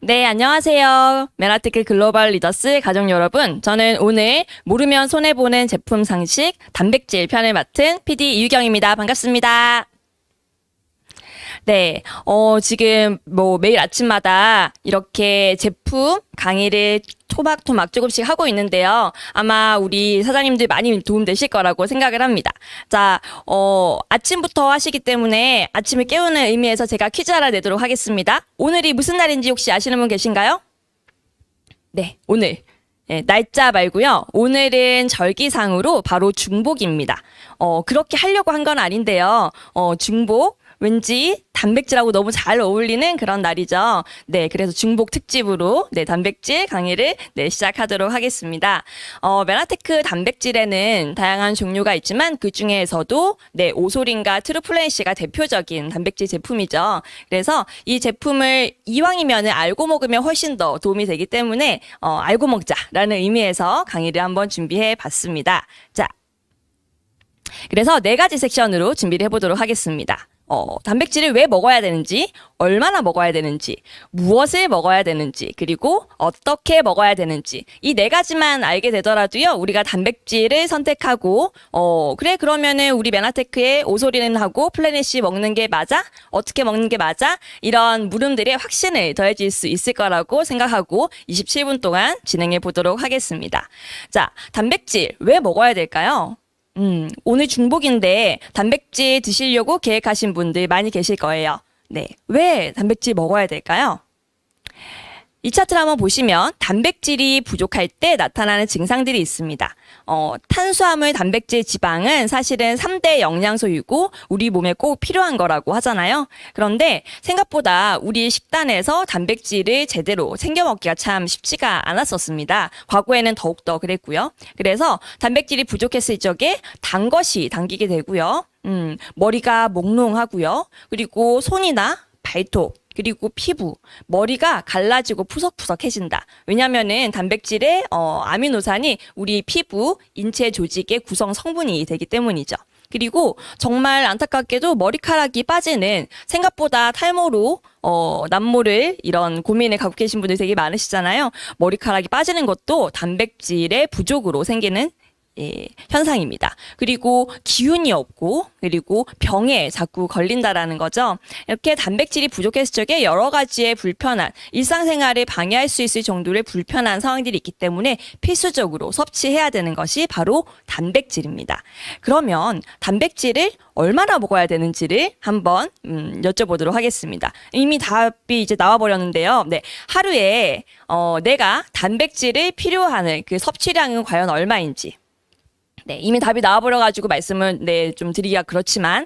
네, 안녕하세요. 메라테크 글로벌 리더스 가족 여러분. 저는 오늘 모르면 손해보는 제품 상식 단백질 편을 맡은 PD 이유경입니다. 반갑습니다. 네, 지금 매일 아침마다 이렇게 제품 강의를 토막토막 조금씩 하고 있는데요. 아마 우리 사장님들 많이 도움되실 거라고 생각을 합니다. 자, 아침부터 하시기 때문에 아침을 깨우는 의미에서 제가 퀴즈 하나 내도록 하겠습니다. 오늘이 무슨 날인지 혹시 아시는 분 계신가요? 네, 오늘. 네, 날짜 말고요. 오늘은 절기상으로 바로 중복입니다. 그렇게 하려고 한 건 아닌데요. 중복. 왠지 단백질하고 너무 잘 어울리는 그런 날이죠. 네, 그래서 중복 특집으로 단백질 강의를 시작하도록 하겠습니다. 메라테크 단백질에는 다양한 종류가 있지만 그 중에서도 오소린과 트루플래시가 대표적인 단백질 제품이죠. 그래서 이 제품을 이왕이면 알고 먹으면 훨씬 더 도움이 되기 때문에 알고 먹자라는 의미에서 강의를 한번 준비해 봤습니다. 자, 그래서 4가지 섹션으로 준비를 해보도록 하겠습니다. 단백질을 왜 먹어야 되는지, 얼마나 먹어야 되는지, 무엇을 먹어야 되는지, 그리고 어떻게 먹어야 되는지 이 4가지만 알게 되더라도요. 우리가 단백질을 선택하고 그러면은 우리 메나테크의 오소리는 하고 플래닛이 먹는 게 맞아? 어떻게 먹는 게 맞아? 이런 물음들의 확신을 더해질 수 있을 거라고 생각하고 27분 동안 진행해 보도록 하겠습니다. 자, 단백질 왜 먹어야 될까요? 오늘 중복인데 단백질 드시려고 계획하신 분들 많이 계실 거예요. 네, 왜 단백질 먹어야 될까요? 이 차트를 한번 보시면 단백질이 부족할 때 나타나는 증상들이 있습니다. 탄수화물, 단백질, 지방은 사실은 3대 영양소이고 우리 몸에 꼭 필요한 거라고 하잖아요. 그런데 생각보다 우리 식단에서 단백질을 제대로 챙겨 먹기가 참 쉽지가 않았었습니다. 과거에는 더욱더 그랬고요. 그래서 단백질이 부족했을 적에 단 것이 당기게 되고요. 머리가 몽롱하고요. 그리고 손이나 발톱, 그리고 피부, 머리가 갈라지고 푸석푸석해진다. 왜냐면은 단백질의 아미노산이 우리 피부, 인체 조직의 구성 성분이 되기 때문이죠. 그리고 정말 안타깝게도 머리카락이 빠지는 생각보다 탈모로 남모를 이런 고민을 갖고 계신 분들 되게 많으시잖아요. 머리카락이 빠지는 것도 단백질의 부족으로 생기는 현상입니다. 그리고 기운이 없고 그리고 병에 자꾸 걸린다라는 거죠. 이렇게 단백질이 부족했을 적에 여러 가지의 불편한 일상생활을 방해할 수 있을 정도의 불편한 상황들이 있기 때문에 필수적으로 섭취해야 되는 것이 바로 단백질입니다. 그러면 단백질을 얼마나 먹어야 되는지를 한번 여쭤보도록 하겠습니다. 이미 답이 이제 나와버렸는데요. 네, 하루에 내가 단백질을 필요하는 그 섭취량은 과연 얼마인지. 네, 이미 답이 나와버려가지고 말씀을 좀 드리기가 그렇지만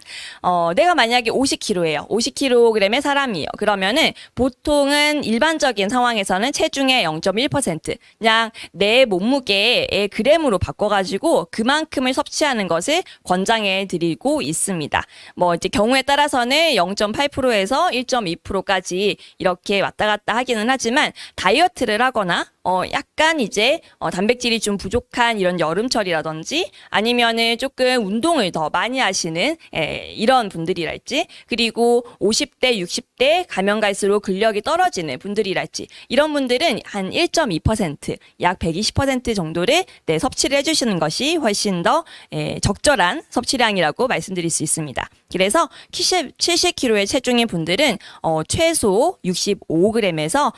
내가 만약에 50kg예요. 50kg의 사람이에요. 그러면은 보통은 일반적인 상황에서는 체중의 0.1% 그냥 내 몸무게의 그램으로 바꿔가지고 그만큼을 섭취하는 것을 권장해 드리고 있습니다. 이제 경우에 따라서는 0.8%에서 1.2%까지 이렇게 왔다 갔다 하기는 하지만 다이어트를 하거나 약간 이제 단백질이 좀 부족한 이런 여름철이라든지 아니면은 조금 운동을 더 많이 하시는 이런 분들이랄지 그리고 50대, 60대 가면 갈수록 근력이 떨어지는 분들이랄지 이런 분들은 한 1.2%, 약 120% 정도를 섭취를 해주시는 것이 훨씬 더 적절한 섭취량이라고 말씀드릴 수 있습니다. 그래서 70kg의 체중인 분들은 최소 65g에서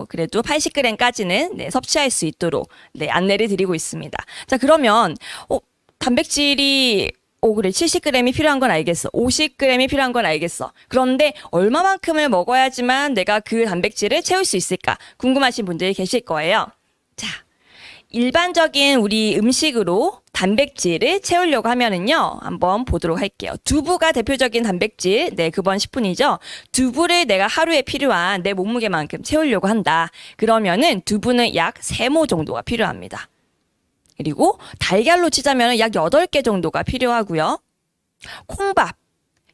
그래도 80g까지는 섭취할 수 있도록 안내를 드리고 있습니다. 자, 그러면 단백질이 그래 70g이 필요한 건 알겠어. 50g이 필요한 건 알겠어. 그런데 얼마만큼을 먹어야지만 내가 그 단백질을 채울 수 있을까? 궁금하신 분들이 계실 거예요. 자, 일반적인 우리 음식으로 단백질을 채우려고 하면은요, 한번 보도록 할게요. 두부가 대표적인 단백질, 그번 10분이죠. 두부를 내가 하루에 필요한 내 몸무게만큼 채우려고 한다. 그러면은 두부는 약 3모 정도가 필요합니다. 그리고 달걀로 치자면 약 8개 정도가 필요하고요. 콩밥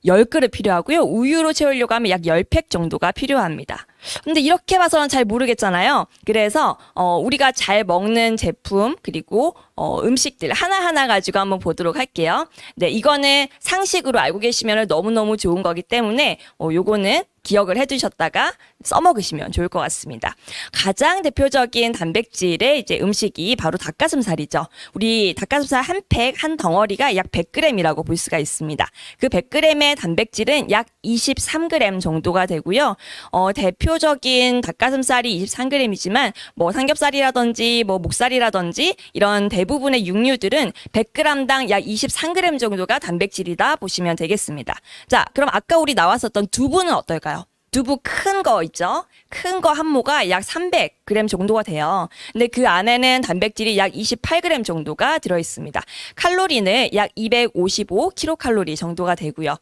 10그릇 필요하고요. 우유로 채우려고 하면 약 10팩 정도가 필요합니다. 근데 이렇게 봐서는 잘 모르겠잖아요. 그래서 우리가 잘 먹는 제품 그리고 음식들 하나하나 가지고 한번 보도록 할게요. 네, 이거는 상식으로 알고 계시면 너무너무 좋은 거기 때문에 요거는 기억을 해두셨다가 써먹으시면 좋을 것 같습니다. 가장 대표적인 단백질의 이제 음식이 바로 닭가슴살이죠. 우리 닭가슴살 한 팩, 한 덩어리가 약 100g이라고 볼 수가 있습니다. 그 100g의 단백질은 약 23g 정도가 되고요. 대표적인 닭가슴살이 23g이지만 뭐 삼겹살이라든지 뭐 목살이라든지 이런 대부분의 육류들은 100g당 약 23g 정도가 단백질이다 보시면 되겠습니다. 자, 그럼 아까 우리 나왔었던 두부는 어떨까요? 두부 큰 거 있죠? 큰 거 한 모가 약 300g 정도가 돼요. 근데 그 안에는 단백질이 약 28g 정도가 들어있습니다. 칼로리는 약 255kcal 정도가 되고요.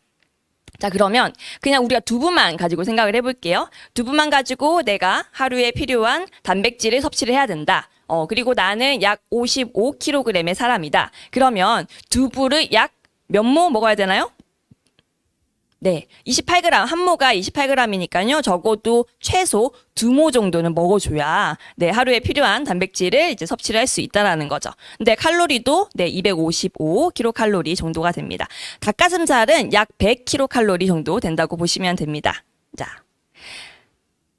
자, 그러면 그냥 우리가 두부만 가지고 생각을 해볼게요. 두부만 가지고 내가 하루에 필요한 단백질을 섭취를 해야 된다. 그리고 나는 약 55kg의 사람이다. 그러면 두부를 약 몇 모 먹어야 되나요? 네, 28g, 한 모가 28g이니까요. 적어도 최소 2모 정도는 먹어줘야 네, 하루에 필요한 단백질을 이제 섭취를 할 수 있다라는 거죠. 근데 칼로리도 네, 255kcal 정도가 됩니다. 닭가슴살은 약 100kcal 정도 된다고 보시면 됩니다. 자,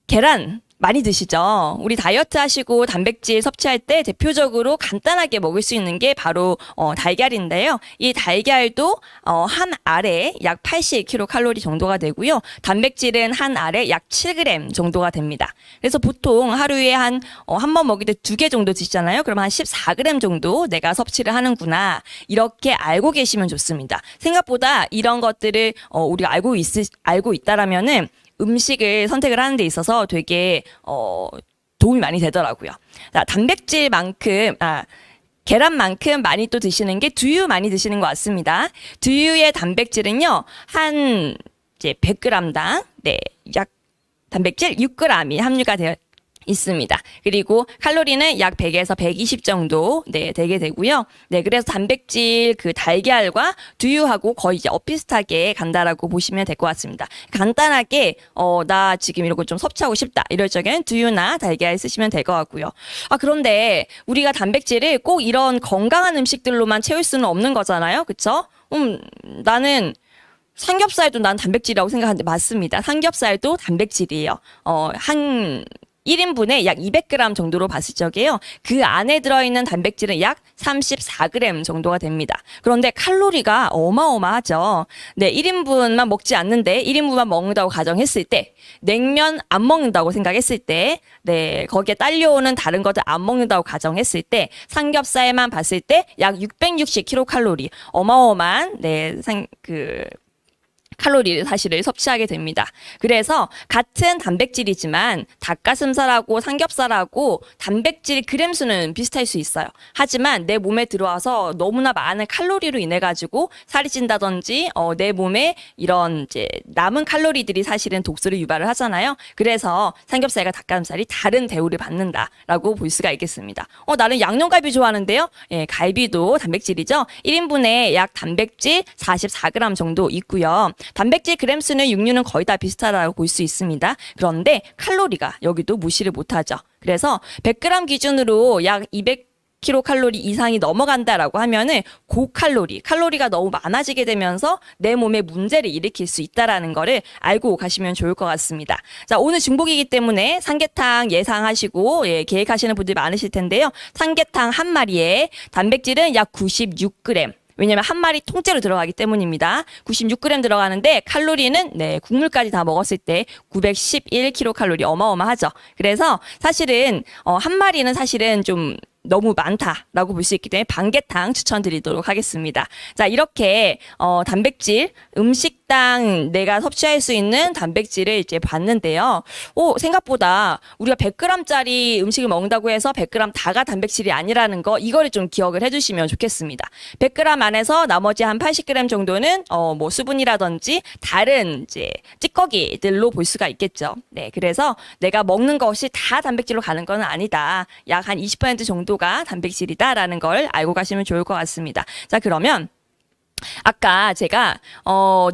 계란 많이 드시죠? 우리 다이어트 하시고 단백질 섭취할 때 대표적으로 간단하게 먹을 수 있는 게 바로 달걀인데요. 이 달걀도 한 알에 약 80kcal 정도가 되고요. 단백질은 한 알에 약 7g 정도가 됩니다. 그래서 보통 하루에 한 번 먹을 때 2개 정도 드시잖아요. 그럼 한 14g 정도 내가 섭취를 하는구나. 이렇게 알고 계시면 좋습니다. 생각보다 이런 것들을 우리가 알고 있다라면은 음식을 선택을 하는 데 있어서 되게 도움이 많이 되더라고요. 자, 계란만큼 많이 또 드시는 게 두유 많이 드시는 것 같습니다. 두유의 단백질은요, 한 이제 100g당 네, 약 단백질 6g이 함유가 되어 있습니다. 그리고 칼로리는 약 100에서 120 정도 네, 되게 되고요. 네, 그래서 단백질 그 달걀과 두유하고 거의 이제 엇비슷하게 간다라고 보시면 될 것 같습니다. 간단하게 나 지금 이런 거 좀 섭취하고 싶다. 이럴 적에는 두유나 달걀 쓰시면 될 것 같고요. 그런데 우리가 단백질을 꼭 이런 건강한 음식들로만 채울 수는 없는 거잖아요. 그쵸? 나는 삼겹살도 난 단백질이라고 생각하는데 맞습니다. 삼겹살도 단백질이에요. 1인분에 약 200g 정도로 봤을 적에요. 그 안에 들어있는 단백질은 약 34g 정도가 됩니다. 그런데 칼로리가 어마어마하죠. 네, 1인분만 먹지 않는데 1인분만 먹는다고 가정했을 때, 냉면 안 먹는다고 생각했을 때, 네, 거기에 딸려오는 다른 것들 안 먹는다고 가정했을 때, 삼겹살만 봤을 때 약 660kcal. 어마어마한, 네, 칼로리를 사실을 섭취하게 됩니다. 그래서 같은 단백질이지만 닭가슴살하고 삼겹살하고 단백질 그램 수는 비슷할 수 있어요. 하지만 내 몸에 들어와서 너무나 많은 칼로리로 인해 가지고 살이 찐다든지 내 몸에 이런 이제 남은 칼로리들이 사실은 독소를 유발을 하잖아요. 그래서 삼겹살과 닭가슴살이 다른 대우를 받는다라고 볼 수가 있겠습니다. 나는 양념갈비 좋아하는데요. 예, 갈비도 단백질이죠. 1인분에 약 단백질 44g 정도 있고요. 단백질 그램 수는 육류는 거의 다 비슷하다고 볼 수 있습니다. 그런데 칼로리가 여기도 무시를 못하죠. 그래서 100g 기준으로 약 200kcal 이상이 넘어간다라고 하면은 칼로리가 너무 많아지게 되면서 내 몸에 문제를 일으킬 수 있다라는 거를 알고 가시면 좋을 것 같습니다. 자, 오늘 중복이기 때문에 삼계탕 예상하시고 계획하시는 분들 많으실 텐데요. 삼계탕 한 마리에 단백질은 약 96g. 왜냐면 한 마리 통째로 들어가기 때문입니다. 96g 들어가는데 칼로리는 네, 국물까지 다 먹었을 때 911kcal 어마어마하죠. 그래서 사실은 한 마리는 사실은 좀 너무 많다라고 볼 수 있기 때문에 반개탕 추천드리도록 하겠습니다. 자, 이렇게 단백질 음식당 내가 섭취할 수 있는 단백질을 이제 봤는데요. 생각보다 우리가 100g짜리 음식을 먹는다고 해서 100g 다가 단백질이 아니라는 거, 이거를 좀 기억을 해주시면 좋겠습니다. 100g 안에서 나머지 한 80g 정도는 뭐 수분이라든지 다른 이제 찌꺼기들로 볼 수가 있겠죠. 네, 그래서 내가 먹는 것이 다 단백질로 가는 건 아니다. 약 한 20% 정도가 단백질이다라는 걸 알고 가시면 좋을 것 같습니다. 자, 그러면 아까 제가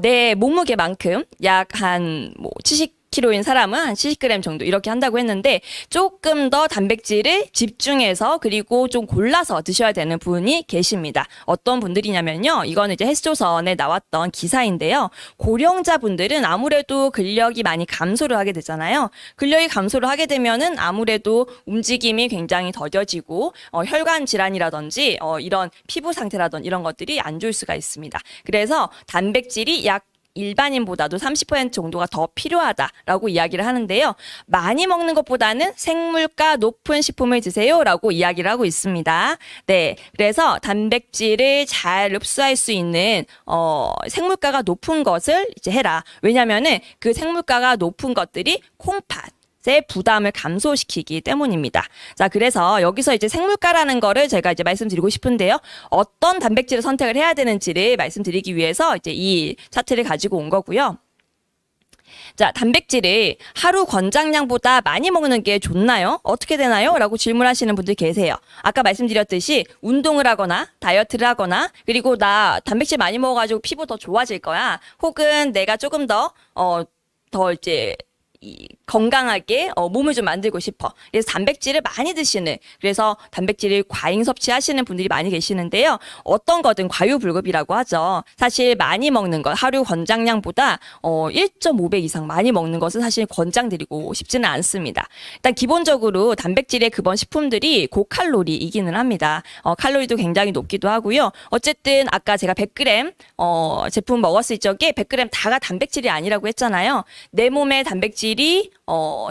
내 몸무게만큼 약 한 70kg 20kg인 사람은 한 70g 정도 이렇게 한다고 했는데 조금 더 단백질을 집중해서 그리고 좀 골라서 드셔야 되는 분이 계십니다. 어떤 분들이냐면요. 이거는 이제 헬스조선에 나왔던 기사인데요. 고령자분들은 아무래도 근력이 많이 감소를 하게 되잖아요. 근력이 감소를 하게 되면은 아무래도 움직임이 굉장히 더뎌지고 혈관 질환이라든지 이런 피부 상태라든지 이런 것들이 안 좋을 수가 있습니다. 그래서 단백질이 약 일반인보다도 30% 정도가 더 필요하다라고 이야기를 하는데요. 많이 먹는 것보다는 생물가 높은 식품을 드세요라고 이야기를 하고 있습니다. 네, 그래서 단백질을 잘 흡수할 수 있는 생물가가 높은 것을 이제 해라. 왜냐하면은 그 생물가가 높은 것들이 콩팥 의 부담을 감소시키기 때문입니다. 자, 그래서 여기서 이제 생물가라는 거를 제가 이제 말씀드리고 싶은데요. 어떤 단백질을 선택을 해야 되는지를 말씀드리기 위해서 이제 이 차트를 가지고 온 거고요. 자, 단백질을 하루 권장량보다 많이 먹는 게 좋나요? 어떻게 되나요? 라고 질문하시는 분들 계세요. 아까 말씀드렸듯이 운동을 하거나 다이어트를 하거나 그리고 나 단백질 많이 먹어가지고 피부 더 좋아질 거야. 혹은 내가 조금 더 이제 건강하게 몸을 좀 만들고 싶어. 그래서 단백질을 많이 드시는, 그래서 단백질을 과잉 섭취하시는 분들이 많이 계시는데요. 어떤 거든 과유불급이라고 하죠. 사실 많이 먹는 것, 하루 권장량보다 1.5배 이상 많이 먹는 것은 사실 권장드리고 싶지는 않습니다. 일단 기본적으로 단백질의 근원 식품들이 고칼로리이기는 합니다. 칼로리도 굉장히 높기도 하고요. 어쨌든 아까 제가 100g 제품 먹었을 적에 100g 다가 단백질이 아니라고 했잖아요. 내 몸에 단백질이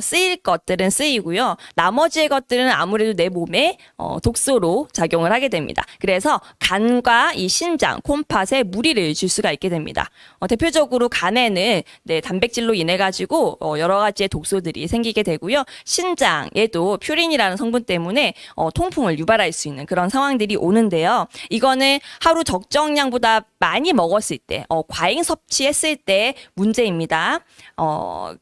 쓰일 것들은 쓰이고요. 나머지의 것들은 아무래도 내 몸에 독소로 작용을 하게 됩니다. 그래서 간과 이 신장, 콩팥에 무리를 줄 수가 있게 됩니다. 대표적으로 간에는 단백질로 인해 가지고 여러 가지의 독소들이 생기게 되고요. 신장에도 퓨린이라는 성분 때문에 통풍을 유발할 수 있는 그런 상황들이 오는데요. 이거는 하루 적정량보다 많이 먹었을 때, 과잉 섭취했을 때 문제입니다.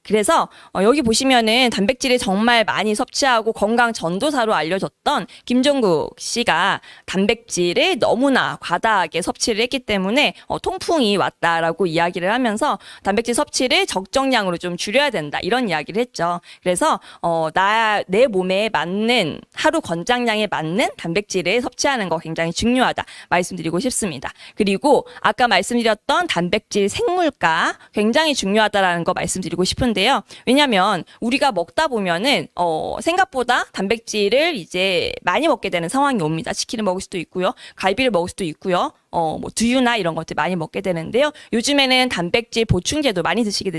그래서 여기 보시면은 단백질을 정말 많이 섭취하고 건강 전도사로 알려졌던 김종국 씨가 단백질을 너무나 과다하게 섭취를 했기 때문에 통풍이 왔다라고 이야기를 하면서 단백질 섭취를 적정량으로 좀 줄여야 된다 이런 이야기를 했죠. 그래서 내 몸에 맞는 하루 권장량에 맞는 단백질을 섭취하는 거 굉장히 중요하다 말씀드리고 싶습니다. 그리고 아까 말씀드렸던 단백질 생물가 굉장히 중요하다라는 거 말씀드리고 싶은데요. 왜냐하면 우리가 먹다 보면은 생각보다 단백질을 이제 많이 먹게 되는 상황이 옵니다. 치킨을 먹을 수도 있고요, 갈비를 먹을 수도 있고요. 뭐 두유나 이런 것들 많이 먹게 되는데요. 요즘에는 단백질 보충제도 많이 드시게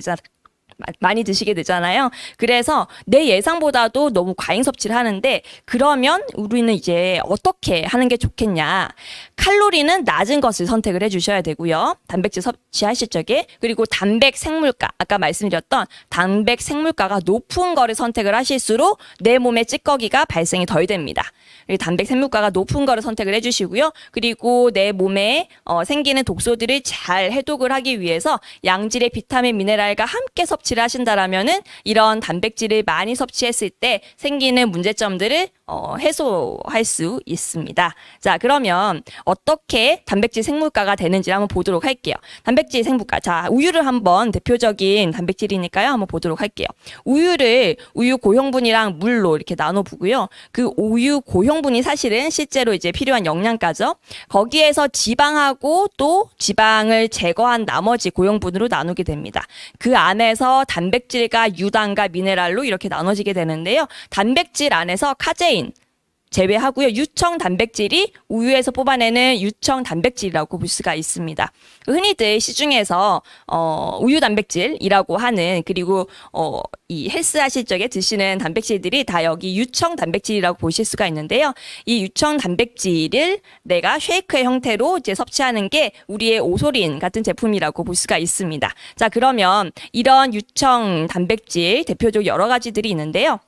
되잖아요. 그래서 내 예상보다도 너무 과잉 섭취를 하는데 그러면 우리는 이제 어떻게 하는 게 좋겠냐. 칼로리는 낮은 것을 선택을 해주셔야 되고요. 단백질 섭취하실 적에. 그리고 단백 생물가, 아까 말씀드렸던 단백 생물가가 높은 거를 선택을 하실수록 내 몸에 찌꺼기가 발생이 덜 됩니다. 단백 생물가가 높은 거를 선택을 해주시고요. 그리고 내 몸에 생기는 독소들을 잘 해독을 하기 위해서 양질의 비타민, 미네랄과 함께 섭취를 하신다라면은 이런 단백질을 많이 섭취했을 때 생기는 문제점들을 해소할 수 있습니다. 자, 그러면 어떻게 단백질 생물가가 되는지 한번 보도록 할게요. 단백질 생물가. 자, 우유를 한번 대표적인 단백질이니까요. 한번 보도록 할게요. 우유를 우유 고형분이랑 물로 이렇게 나눠보고요. 그 우유 고형분이 사실은 실제로 이제 필요한 영양가죠. 거기에서 지방하고 또 지방을 제거한 나머지 고형분으로 나누게 됩니다. 그 안에서 단백질과 유당과 미네랄로 이렇게 나눠지게 되는데요. 단백질 안에서 카제인 제외하고요. 유청 단백질이 우유에서 뽑아내는 유청 단백질이라고 볼 수가 있습니다. 흔히들 시중에서 우유 단백질이라고 하는, 그리고 이 헬스 하실 적에 드시는 단백질들이 다 여기 유청 단백질이라고 보실 수가 있는데요. 이 유청 단백질을 내가 쉐이크의 형태로 이제 섭취하는 게 우리의 오소린 같은 제품이라고 볼 수가 있습니다. 자, 그러면 이런 유청 단백질 대표적 여러 가지들이 있는데요.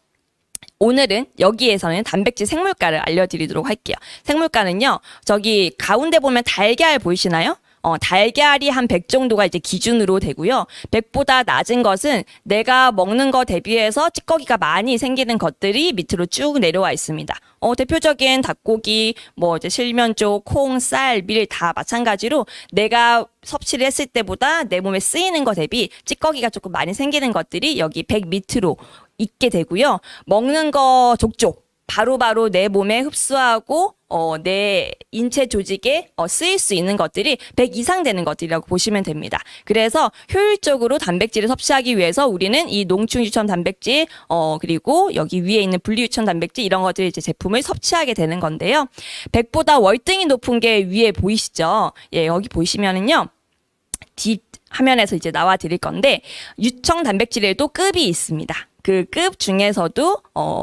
오늘은 여기에서는 단백질 생물가를 알려드리도록 할게요. 생물가는요, 저기 가운데 보면 달걀 보이시나요? 달걀이 한 100 정도가 이제 기준으로 되고요. 100보다 낮은 것은 내가 먹는 거 대비해서 찌꺼기가 많이 생기는 것들이 밑으로 쭉 내려와 있습니다. 대표적인 닭고기, 뭐 이제 실면조, 콩, 쌀, 밀 다 마찬가지로 내가 섭취를 했을 때보다 내 몸에 쓰이는 거 대비 찌꺼기가 조금 많이 생기는 것들이 여기 100 밑으로 있게 되고요. 먹는 거 족족 바로바로 내 몸에 흡수하고 내 인체 조직에 쓰일 수 있는 것들이 100 이상 되는 것들이라고 보시면 됩니다. 그래서 효율적으로 단백질을 섭취하기 위해서 우리는 이 농축 유첨 단백질 그리고 여기 위에 있는 분리 유첨 단백질 이런 것들 이제 제품을 섭취하게 되는 건데요. 100보다 월등히 높은 게 위에 보이시죠? 예, 여기 보시면은요. 뒷 화면에서 이제 나와 드릴 건데 유청 단백질에도 급이 있습니다. 그 급 중에서도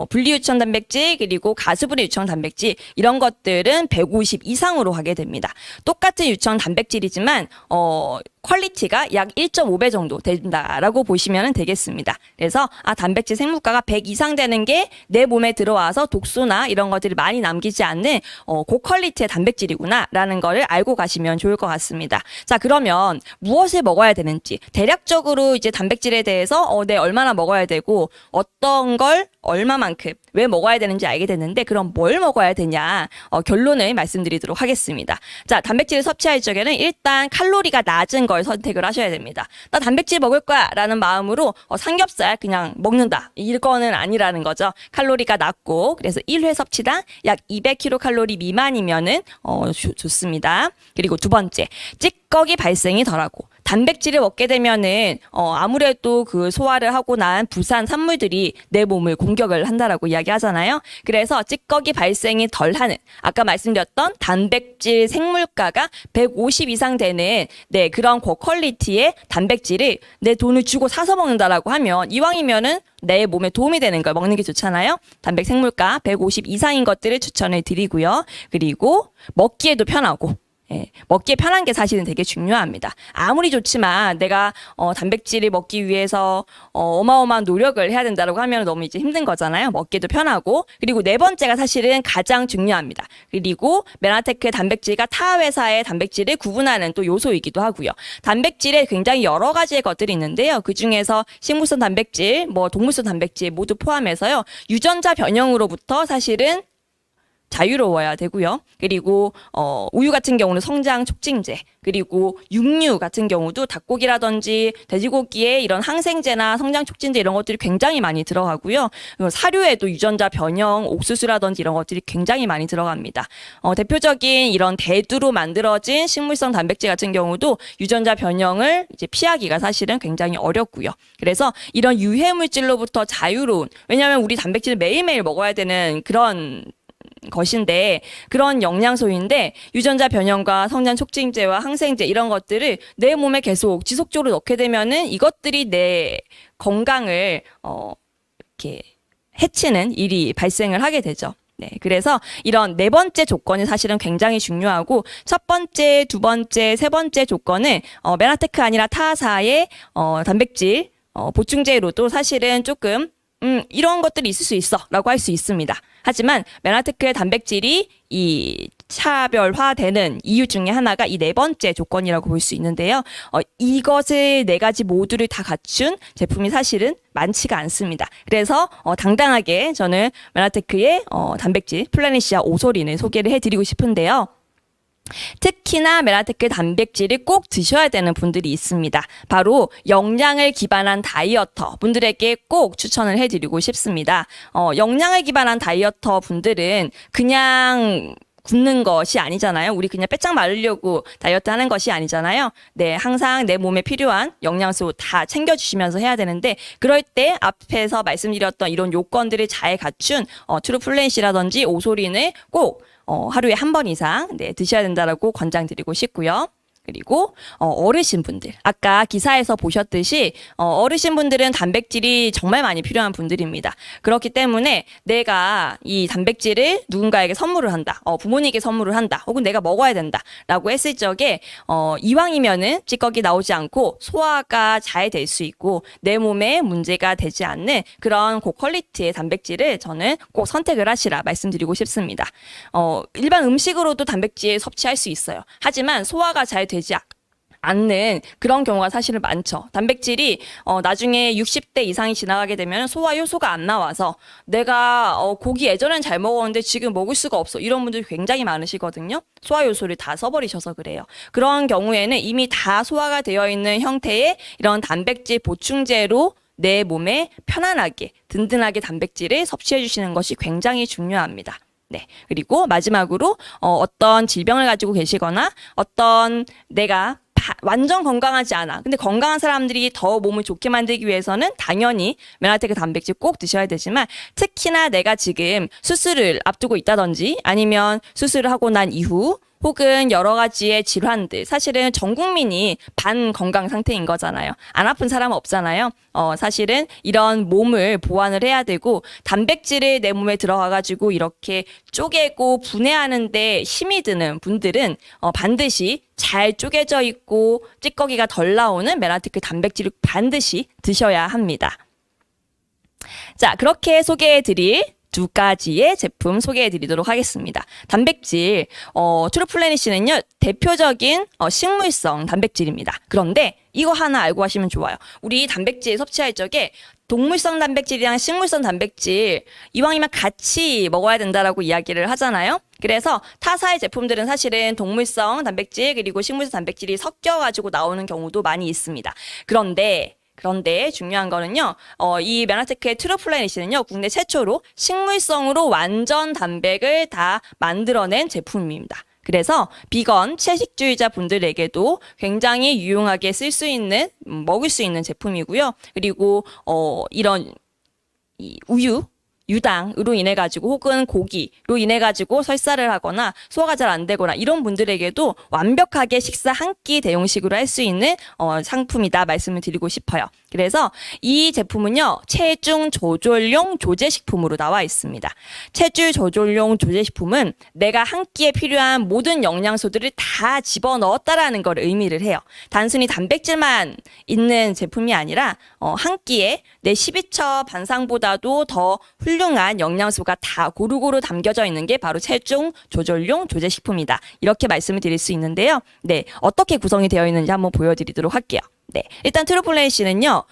분리유청 단백질 그리고 가수분해 유청 단백질 이런 것들은 150 이상으로 하게 됩니다. 똑같은 유청 단백질이지만 퀄리티가 약 1.5배 정도 된다라고 보시면 되겠습니다. 그래서 단백질 생물가가 100 이상 되는 게 내 몸에 들어와서 독소나 이런 것들이 많이 남기지 않는 고퀄리티의 단백질이구나라는 거를 알고 가시면 좋을 것 같습니다. 자, 그러면 무엇을 먹어야 되는지 대략적으로 이제 단백질에 대해서 네, 얼마나 먹어야 되고 어떤 걸 얼마만큼 왜 먹어야 되는지 알게 됐는데 그럼 뭘 먹어야 되냐 결론을 말씀드리도록 하겠습니다. 자, 단백질을 섭취할 적에는 일단 칼로리가 낮은 걸 선택을 하셔야 됩니다. 나 단백질 먹을 거야 라는 마음으로 삼겹살 그냥 먹는다 이거는 아니라는 거죠. 칼로리가 낮고 그래서 1회 섭취당 약 200kcal 미만이면은 좋습니다. 그리고 두 번째, 찌꺼기 발생이 덜하고 단백질을 먹게 되면은 아무래도 그 소화를 하고 난 부산 산물들이 내 몸을 공격을 한다라고 이야기하잖아요. 그래서 찌꺼기 발생이 덜하는 아까 말씀드렸던 단백질 생물가가 150 이상 되는 네 그런 고퀄리티의 단백질을 내 돈을 주고 사서 먹는다라고 하면 이왕이면은 내 몸에 도움이 되는 걸 먹는 게 좋잖아요. 단백 생물가 150 이상인 것들을 추천을 드리고요. 그리고 먹기에도 편하고 예, 먹기에 편한 게 사실은 되게 중요합니다. 아무리 좋지만 내가 단백질을 먹기 위해서 어마어마한 노력을 해야 된다고 하면 너무 이제 힘든 거잖아요. 먹기도 편하고 그리고 네 번째가 사실은 가장 중요합니다. 그리고 메나테크의 단백질과 타 회사의 단백질을 구분하는 또 요소이기도 하고요. 단백질에 굉장히 여러 가지의 것들이 있는데요. 그 중에서 식물성 단백질, 뭐 동물성 단백질 모두 포함해서요. 유전자 변형으로부터 사실은 자유로워야 되고요. 그리고 우유 같은 경우는 성장 촉진제, 그리고 육류 같은 경우도 닭고기라든지 돼지고기에 이런 항생제나 성장 촉진제 이런 것들이 굉장히 많이 들어가고요. 사료에도 유전자 변형, 옥수수라든지 이런 것들이 굉장히 많이 들어갑니다. 대표적인 이런 대두로 만들어진 식물성 단백질 같은 경우도 유전자 변형을 이제 피하기가 사실은 굉장히 어렵고요. 그래서 이런 유해 물질로부터 자유로운, 왜냐하면 우리 단백질을 매일매일 먹어야 되는 그런 것인데 그런 영양소인데 유전자 변형과 성장 촉진제와 항생제 이런 것들을 내 몸에 계속 지속적으로 넣게 되면은 이것들이 내 건강을 이렇게 해치는 일이 발생을 하게 되죠. 네, 그래서 이런 네 번째 조건이 사실은 굉장히 중요하고 첫 번째, 두 번째, 세 번째 조건은 메나테크 아니라 타사의 단백질 보충제로도 사실은 조금 이런 것들이 있을 수 있어 라고 할 수 있습니다. 하지만 메나테크의 단백질이 이 차별화되는 이유 중에 하나가 이 네 번째 조건이라고 볼 수 있는데요. 이것을 네 가지 모두를 다 갖춘 제품이 사실은 많지가 않습니다. 그래서 당당하게 저는 메나테크의 단백질 플라네시아 오소린을 소개를 해드리고 싶은데요. 특히나 메나테크 단백질을 꼭 드셔야 되는 분들이 있습니다. 바로 영양을 기반한 다이어터 분들에게 꼭 추천을 해드리고 싶습니다. 영양을 기반한 다이어터 분들은 그냥 굶는 것이 아니잖아요. 우리 그냥 빼짝 마르려고 다이어트 하는 것이 아니잖아요. 네, 항상 내 몸에 필요한 영양소 다 챙겨주시면서 해야 되는데 그럴 때 앞에서 말씀드렸던 이런 요건들을 잘 갖춘 트루플렌시라든지 오소린을 꼭 하루에 한 번 이상 드셔야 된다라고 권장드리고 싶고요. 그리고 어르신분들, 아까 기사에서 보셨듯이 어르신분들은 단백질이 정말 많이 필요한 분들입니다. 그렇기 때문에 내가 이 단백질을 누군가에게 선물을 한다, 부모님께 선물을 한다, 혹은 내가 먹어야 된다라고 했을 적에 이왕이면은 찌꺼기 나오지 않고 소화가 잘 될 수 있고 내 몸에 문제가 되지 않는 그런 고퀄리티의 단백질을 저는 꼭 선택을 하시라 말씀드리고 싶습니다. 일반 음식으로도 단백질 섭취할 수 있어요. 하지만 소화가 잘 되지 않는 그런 경우가 사실은 많죠. 단백질이 나중에 60대 이상이 지나가게 되면 소화 효소가 안 나와서 내가 고기 예전엔 잘 먹었는데 지금 먹을 수가 없어. 이런 분들이 굉장히 많으시거든요. 소화 효소를 다 써버리셔서 그래요. 그런 경우에는 이미 다 소화가 되어 있는 형태의 이런 단백질 보충제로 내 몸에 편안하게 든든하게 단백질을 섭취해 주시는 것이 굉장히 중요합니다. 네. 그리고 마지막으로 어떤 질병을 가지고 계시거나 어떤 내가 완전 건강하지 않아. 근데 건강한 사람들이 더 몸을 좋게 만들기 위해서는 당연히 메나테크 단백질 꼭 드셔야 되지만 특히나 내가 지금 수술을 앞두고 있다든지 아니면 수술을 하고 난 이후 혹은 여러 가지의 질환들, 사실은 전 국민이 반건강 상태인 거잖아요. 안 아픈 사람은 없잖아요. 사실은 이런 몸을 보완을 해야 되고 단백질을 내 몸에 들어가가지고 이렇게 쪼개고 분해하는데 힘이 드는 분들은 반드시 잘 쪼개져 있고 찌꺼기가 덜 나오는 메나테크 단백질을 반드시 드셔야 합니다. 자, 그렇게 소개해드릴 두 가지의 제품 소개해 드리도록 하겠습니다. 단백질, 트루플래닛은요, 대표적인 식물성 단백질입니다. 그런데 이거 하나 알고 하시면 좋아요. 우리 단백질 섭취할 적에 동물성 단백질이랑 식물성 단백질 이왕이면 같이 먹어야 된다라고 이야기를 하잖아요. 그래서 타사의 제품들은 사실은 동물성 단백질 그리고 식물성 단백질이 섞여가지고 나오는 경우도 많이 있습니다. 그런데 중요한 거는요, 이 메나테크의 트루플래닛은요, 국내 최초로 식물성으로 완전 단백을 다 만들어낸 제품입니다. 그래서 비건, 채식주의자 분들에게도 굉장히 유용하게 쓸 수 있는, 먹을 수 있는 제품이고요. 그리고, 이런, 우유, 유당으로 인해 가지고 혹은 고기로 인해 가지고 설사를 하거나 소화가 잘 안 되거나 이런 분들에게도 완벽하게 식사 한 끼 대용식으로 할 수 있는 상품이다 말씀을 드리고 싶어요. 그래서 이 제품은요, 체중 조절용 조제식품으로 나와 있습니다. 체중 조절용 조제식품은 내가 한 끼에 필요한 모든 영양소들을 다 집어넣었다라는 걸 의미를 해요. 단순히 단백질만 있는 제품이 아니라 한 끼에 내 12첩 반상보다도 더 훌륭한 영양소가 다 고루고루 담겨져 있는 게 바로 체중 조절용 조제식품이다. 이렇게 말씀을 드릴 수 있는데요. 네, 어떻게 구성이 되어 있는지 한번 보여드리도록 할게요. 네, 일단 트루플래닛은요,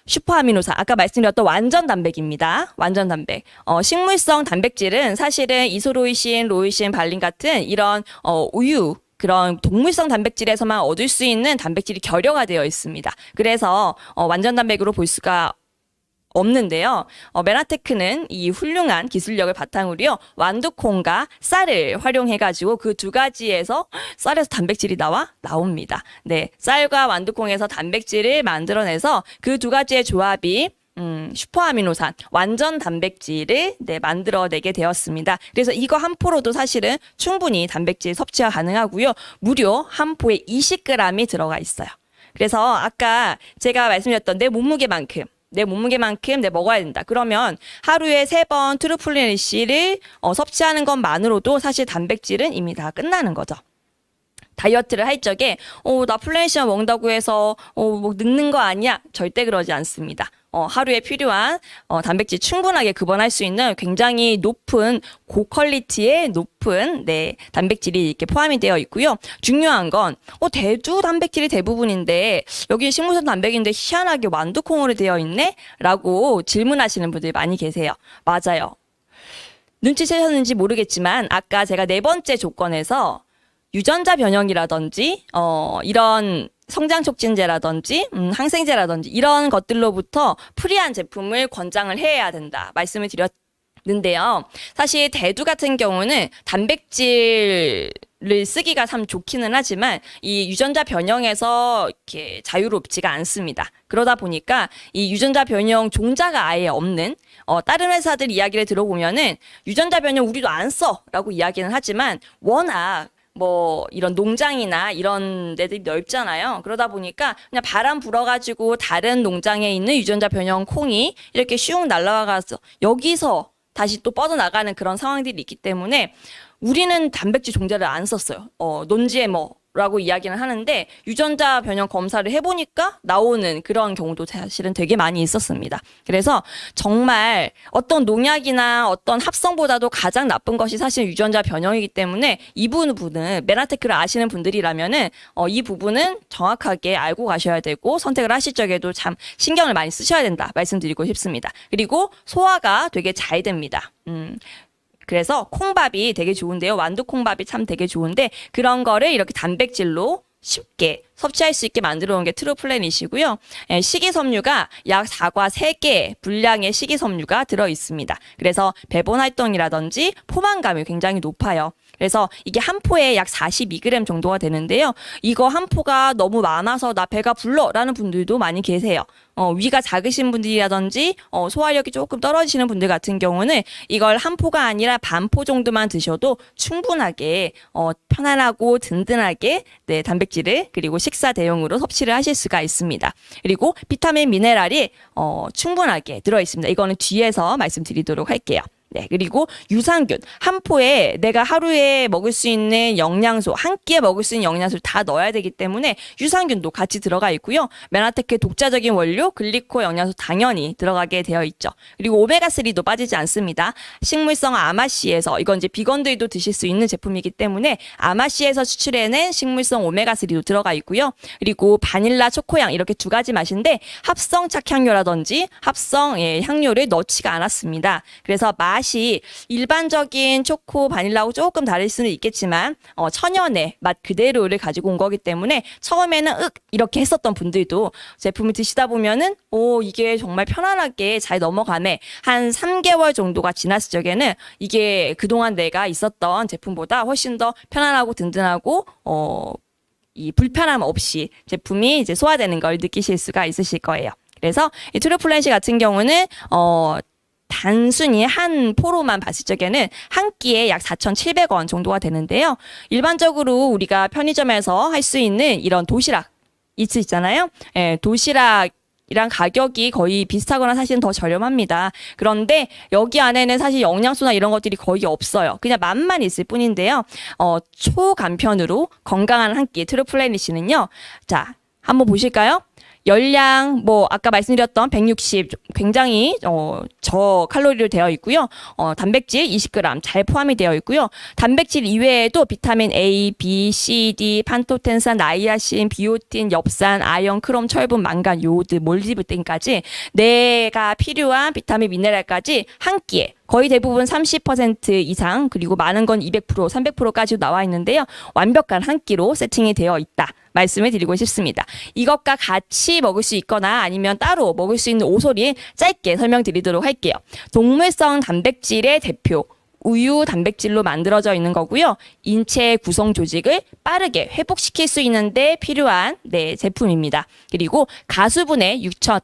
슈퍼아미노산, 아까 말씀드렸던 완전 단백입니다. 완전 단백. 식물성 단백질은 사실은 이소로이신, 로이신, 발린 같은 이런 우유, 그런 동물성 단백질에서만 얻을 수 있는 단백질이 결여가 되어 있습니다. 그래서 완전 단백으로 볼 수가 없는데요. 메나테크는 이 훌륭한 기술력을 바탕으로요, 완두콩과 쌀을 활용해가지고 그 두 가지에서 쌀에서 단백질이 나옵니다. 네, 쌀과 완두콩에서 단백질을 만들어내서 그 두 가지의 조합이 슈퍼아미노산, 완전 단백질을 만들어내게 되었습니다. 그래서 이거 한 포로도 사실은 충분히 단백질 섭취가 가능하고요. 무려 한 포에 20g이 들어가 있어요. 그래서 아까 제가 말씀드렸던 내 몸무게만큼 먹어야 된다. 그러면 하루에 3번 트루플래닛을 섭취하는 것만으로도 사실 단백질은 이미 다 끝나는 거죠. 다이어트를 할 적에 나 플래닛만 먹는다고 해서 뭐 늙는 거 아니야? 절대 그러지 않습니다. 하루에 필요한 단백질 충분하게 급원할 수 있는 굉장히 높은 고퀄리티의 높은 단백질이 이렇게 포함이 되어 있고요. 중요한 건 대두 단백질이 대부분인데 여기 식물성 단백인데 희한하게 완두콩으로 되어 있네? 라고 질문하시는 분들이 많이 계세요. 맞아요. 눈치채셨는지 모르겠지만 아까 제가 4번째 조건에서 유전자 변형이라든지 이런 성장 촉진제라든지 항생제라든지 이런 것들로부터 프리한 제품을 권장을 해야 된다 말씀을 드렸는데요. 사실 대두 같은 경우는 단백질을 쓰기가 참 좋기는 하지만 이 유전자 변형에서 이렇게 자유롭지가 않습니다. 그러다 보니까 이 유전자 변형 종자가 아예 없는 다른 회사들 이야기를 들어보면은 유전자 변형 우리도 안 써라고 이야기는 하지만 워낙 뭐 이런 농장이나 이런 데들이 넓잖아요. 그러다 보니까 그냥 바람 불어가지고 다른 농장에 있는 유전자 변형 콩이 이렇게 슝 날아가서 여기서 다시 또 뻗어나가는 그런 상황들이 있기 때문에 우리는 단백질 종자를 안 썼어요. 논지에 뭐 라고 이야기는 하는데 유전자 변형 검사를 해보니까 나오는 그런 경우도 사실은 되게 많이 있었습니다. 그래서 정말 어떤 농약이나 어떤 합성보다도 가장 나쁜 것이 사실 유전자 변형이기 때문에 이 부분은 메라테크를 아시는 분들이라면은 이 부분은 정확하게 알고 가셔야 되고 선택을 하실 적에도 참 신경을 많이 쓰셔야 된다 말씀드리고 싶습니다. 그리고 소화가 되게 잘 됩니다. 그래서 콩밥이 되게 좋은데요. 완두콩밥이 참 되게 좋은데 그런 거를 이렇게 단백질로 쉽게 섭취할 수 있게 만들어 놓은 게 트루플래닛이고요. 식이섬유가 약 사과 3개 분량의 식이섬유가 들어 있습니다. 그래서 배분 활동이라든지 포만감이 굉장히 높아요. 그래서 이게 한 포에 약 42g 정도가 되는데요. 이거 한 포가 너무 많아서 나 배가 불러라는 분들도 많이 계세요. 위가 작으신 분들이라든지 소화력이 조금 떨어지시는 분들 같은 경우는 이걸 한 포가 아니라 반 포 정도만 드셔도 충분하게 편안하고 든든하게 네, 단백질을 그리고 식사 대용으로 섭취를 하실 수가 있습니다. 그리고 비타민 미네랄이 충분하게 들어 있습니다. 이거는 뒤에서 말씀드리도록 할게요. 네, 그리고 유산균 한 포에 내가 하루에 먹을 수 있는 영양소 한 끼에 먹을 수 있는 영양소를 다 넣어야 되기 때문에 유산균도 같이 들어가 있고요. 메나테크의 독자적인 원료 글리코 영양소 당연히 들어가게 되어 있죠. 그리고 오메가3도 빠지지 않습니다. 식물성 아마씨에서 이건 이제 비건들도 드실 수 있는 제품이기 때문에 아마씨에서 추출해낸 식물성 오메가3도 들어가 있고요. 그리고 바닐라 초코향 이렇게 두 가지 맛인데 합성 착향료라든지 합성 향료를 넣지가 않았습니다. 그래서 맛이 일반적인 초코 바닐라하고 조금 다를 수는 있겠지만 천연의 맛 그대로를 가지고 온 거기 때문에 처음에는 이렇게 했었던 분들도 제품을 드시다 보면은 이게 정말 편안하게 잘 넘어가네. 한 3개월 정도가 지났을 적에는 이게 그동안 내가 있었던 제품보다 훨씬 더 편안하고 든든하고 이 불편함 없이 제품이 이제 소화되는 걸 느끼실 수가 있으실 거예요. 그래서 이 트루플랜시 같은 경우는 단순히 한 포로만 봤을 적에는 한 끼에 약 4,700원 정도가 되는데요. 일반적으로 우리가 편의점에서 할 수 있는 이런 도시락 있잖아요. 도시락이랑 가격이 거의 비슷하거나 사실은 더 저렴합니다. 그런데 여기 안에는 사실 영양소나 이런 것들이 거의 없어요. 그냥 맛만 있을 뿐인데요. 초간편으로 건강한 한 끼 트루플래닛이는요. 자, 한번 보실까요? 열량 아까 말씀드렸던 160 굉장히 저칼로리로 되어 있고요. 단백질 20g 잘 포함이 되어 있고요. 단백질 이외에도 비타민 A, B, C, D, 판토텐산, 나이아신, 비오틴, 엽산, 아연, 크롬, 철분, 망간, 요오드, 몰리브덴까지 내가 필요한 비타민 미네랄까지 한 끼에 거의 대부분 30% 이상 그리고 많은 건 200%, 300%까지도 나와 있는데요. 완벽한 한 끼로 세팅이 되어 있다. 말씀을 드리고 싶습니다. 이것과 같이 먹을 수 있거나 아니면 따로 먹을 수 있는 오솔인 짧게 설명드리도록 할게요. 동물성 단백질의 대표 우유 단백질로 만들어져 있는 거고요. 인체의 구성 조직을 빠르게 회복시킬 수 있는데 필요한 제품입니다. 그리고 가수분해 6천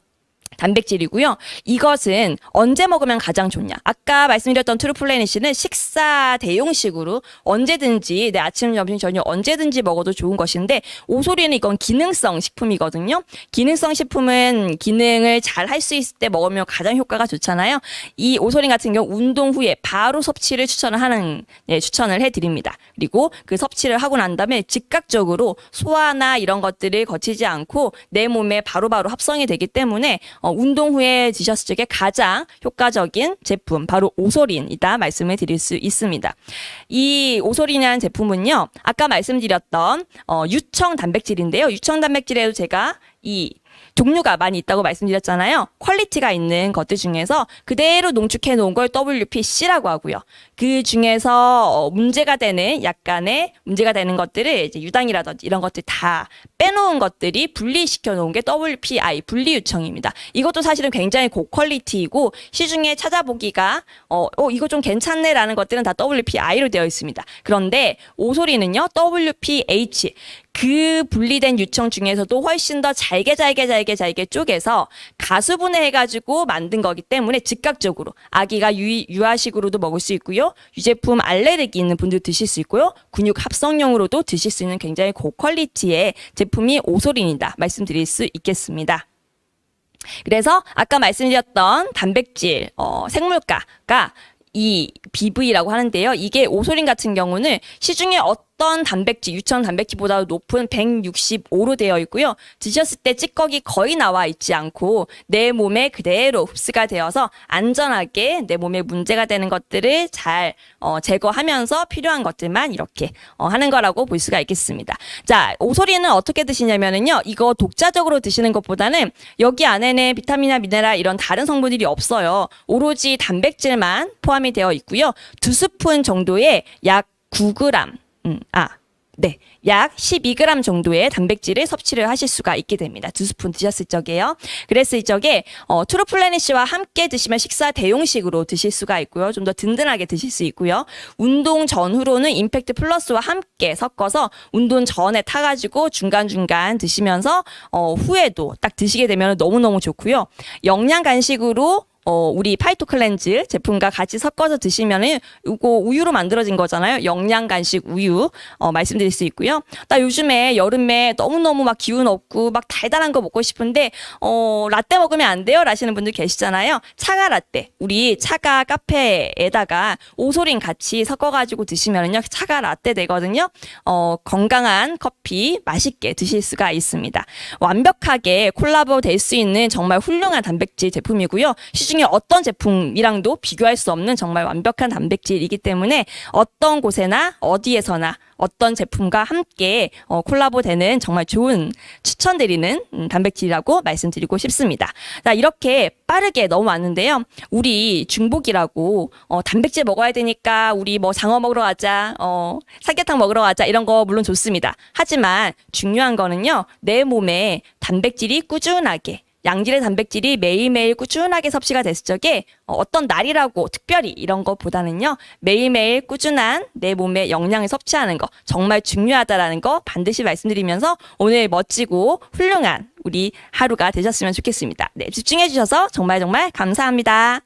단백질이고요. 이것은 언제 먹으면 가장 좋냐? 아까 말씀드렸던 트루플래닛은 식사 대용식으로 언제든지 아침, 점심, 저녁 언제든지 먹어도 좋은 것인데 오소리는 이건 기능성 식품이거든요. 기능성 식품은 기능을 잘 할 수 있을 때 먹으면 가장 효과가 좋잖아요. 이 오소린 같은 경우 운동 후에 바로 섭취를 추천을 해드립니다. 그리고 그 섭취를 하고 난 다음에 즉각적으로 소화나 이런 것들을 거치지 않고 내 몸에 바로바로 합성이 되기 때문에 운동 후에 드셨을 적에 가장 효과적인 제품 바로 오소린이다 말씀을 드릴 수 있습니다. 이 오소린이라는 제품은요. 아까 말씀드렸던 유청 단백질인데요. 유청 단백질에도 제가 이 종류가 많이 있다고 말씀드렸잖아요. 퀄리티가 있는 것들 중에서 그대로 농축해 놓은 걸 WPC라고 하고요. 그 중에서 문제가 되는 것들을 이제 유당이라든지 이런 것들 다 빼놓은 것들이 분리시켜 놓은 게 WPI 분리유청입니다. 이것도 사실은 굉장히 고퀄리티이고 시중에 찾아보기가 이거 좀 괜찮네라는 것들은 다 WPI로 되어 있습니다. 그런데 오소리는요 WPH 그 분리된 유청 중에서도 훨씬 더 잘게 쪼개서 가수분해해가지고 만든 거기 때문에 즉각적으로 아기가 유아식으로도 먹을 수 있고요. 유제품 알레르기 있는 분들 드실 수 있고요. 근육 합성용으로도 드실 수 있는 굉장히 고퀄리티의 제품이 오소린이다 말씀드릴 수 있겠습니다. 그래서 아까 말씀드렸던 단백질 생물가가 이 BV라고 하는데요. 이게 오소린 같은 경우는 시중에 어떤 단백질, 유천 단백질보다 높은 165로 되어 있고요. 드셨을 때 찌꺼기 거의 나와 있지 않고 내 몸에 그대로 흡수가 되어서 안전하게 내 몸에 문제가 되는 것들을 잘 제거하면서 필요한 것들만 이렇게 하는 거라고 볼 수가 있겠습니다. 자, 오소리는 어떻게 드시냐면은요. 이거 독자적으로 드시는 것보다는 여기 안에는 비타민이나 미네랄 이런 다른 성분들이 없어요. 오로지 단백질만 포함이 되어 있고요. 2스푼 정도의 약 9g, 약 12g 정도의 단백질을 섭취를 하실 수가 있게 됩니다. 2스푼 드셨을 적에요. 그랬을 적에 트루플래닛과 함께 드시면 식사 대용식으로 드실 수가 있고요. 좀 더 든든하게 드실 수 있고요. 운동 전후로는 임팩트 플러스와 함께 섞어서 운동 전에 타가지고 중간중간 드시면서 후에도 딱 드시게 되면 너무너무 좋고요. 영양 간식으로 우리 파이토 클렌즈 제품과 같이 섞어서 드시면은 이거 우유로 만들어진 거잖아요. 영양 간식 우유 말씀드릴 수 있고요. 나 요즘에 여름에 너무너무 막 기운 없고 막 달달한 거 먹고 싶은데 라떼 먹으면 안 돼요? 라시는 분들 계시잖아요. 차가 라떼. 우리 차가 카페에다가 오소린 같이 섞어가지고 드시면은요. 차가 라떼 되거든요. 건강한 커피 맛있게 드실 수가 있습니다. 완벽하게 콜라보 될 수 있는 정말 훌륭한 단백질 제품이고요. 시중에 어떤 제품이랑도 비교할 수 없는 정말 완벽한 단백질이기 때문에 어떤 곳에나 어디에서나 어떤 제품과 함께 콜라보 되는 정말 좋은 추천드리는 단백질이라고 말씀드리고 싶습니다. 자, 이렇게 빠르게 넘어왔는데요. 우리 중복이라고 단백질 먹어야 되니까 우리 뭐 장어 먹으러 가자, 삼계탕 먹으러 가자 이런 거 물론 좋습니다. 하지만 중요한 거는요. 내 몸에 단백질이 꾸준하게 양질의 단백질이 매일매일 꾸준하게 섭취가 됐을 적에 어떤 날이라고 특별히 이런 것보다는요. 매일매일 꾸준한 내 몸에 영양을 섭취하는 거 정말 중요하다라는 거 반드시 말씀드리면서 오늘 멋지고 훌륭한 우리 하루가 되셨으면 좋겠습니다. 네, 집중해 주셔서 정말 감사합니다.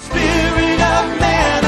Spirit of man,